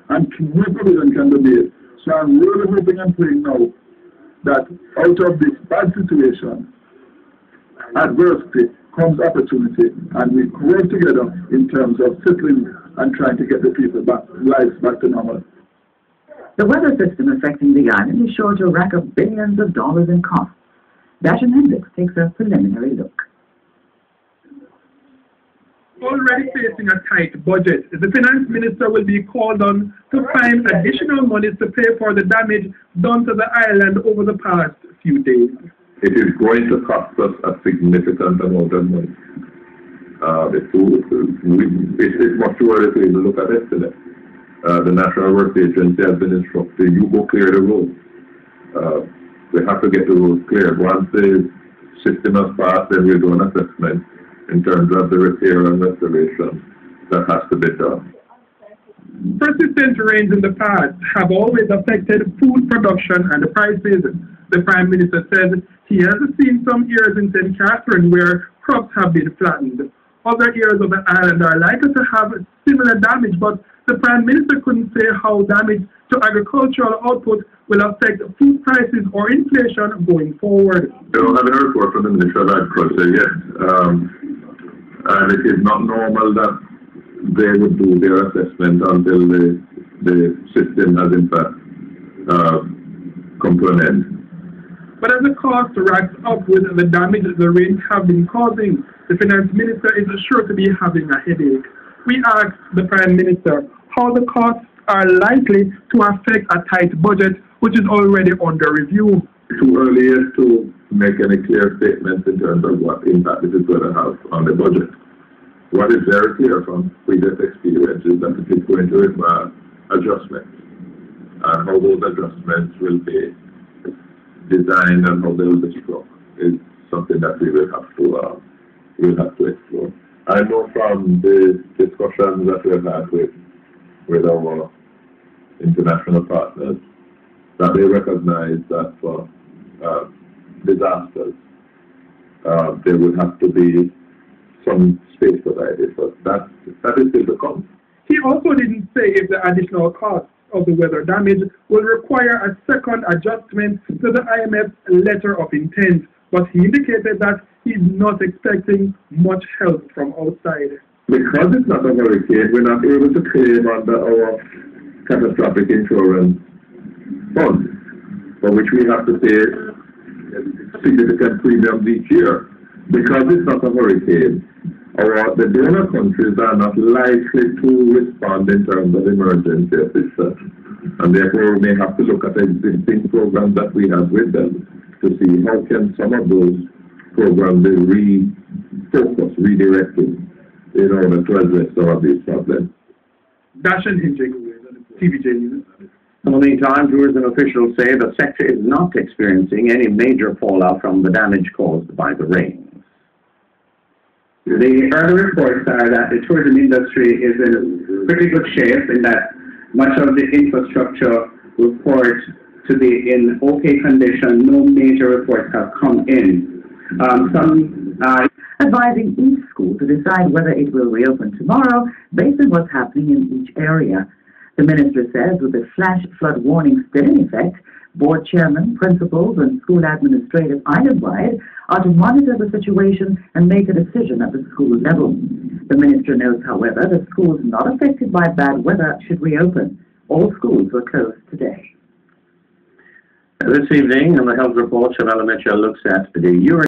and no provision can be made. So I'm really hoping and praying now that out of this bad situation, adversity comes opportunity, and we work together in terms of settling and trying to get the people back, lives back to normal. The weather system affecting the island is sure to rack up billions of dollars in costs. Dashan Hendricks takes a preliminary look. Already facing a tight budget, the finance minister will be called on to find additional monies to pay for the damage done to the island over the past few days. It is going to cost us a significant amount of money. It's much too early to even look at estimates. The National Works Agency has been instructed, you go clear the roads. We have to get the roads cleared. Once the system has passed, then we'll do an assessment in terms of the repair and restoration that has to be done. Persistent rains in the past have always affected food production and the prices. The Prime Minister said he has seen some areas in St. Catherine where crops have been flattened. Other areas of the island are likely to have similar damage, but the Prime Minister couldn't say how damage to agricultural output will affect food prices or inflation going forward. They don't have a report from the Ministry of Agriculture yet, and it is not normal that they would do their assessment until the system has in fact come to an end. But as the cost racks up with the damage the rains have been causing, the Finance Minister is sure to be having a headache. We asked the Prime Minister how the costs are likely to affect a tight budget, which is already under review. Too early to make any clear statements in terms of what impact it is going to have on the budget. What is very clear from previous experience is that it is going to require adjustments, and how those adjustments will be designed and how they will be struck is something that we will have to explore. I know from the discussions that we have had with our international partners that they recognize that for disasters there would have to be some space provided, but that is still to come. He also didn't say if the additional costs of the weather damage will require a second adjustment to the IMF's letter of intent, but he indicated that he's not expecting much help from outside. Because it's not a hurricane, we're not able to claim under our catastrophic insurance fund, for which we have to pay significant premiums each year. Because it's not a hurricane, the donor countries are not likely to respond in terms of emergency assistance. And therefore, we may have to look at the existing programs that we have with them to see how can some of those programs be refocused, redirected in order to address some of these problems. Dashan Hendricks, TVJ News. In the meantime, tourism officials say the sector is not experiencing any major fallout from the damage caused by the rain. The early reports are that the tourism industry is in pretty good shape, in that much of the infrastructure reports to be in okay condition. No major reports have come in. Advising each school to decide whether it will reopen tomorrow based on what's happening in each area. The minister says with the flash flood warning still in effect, board chairmen, principals, and school administrators island-wide are to monitor the situation and make a decision at the school level. The minister notes, however, that schools not affected by bad weather should reopen. All schools were closed today. This evening, in the health report, Shavella Mitchell looks at the urine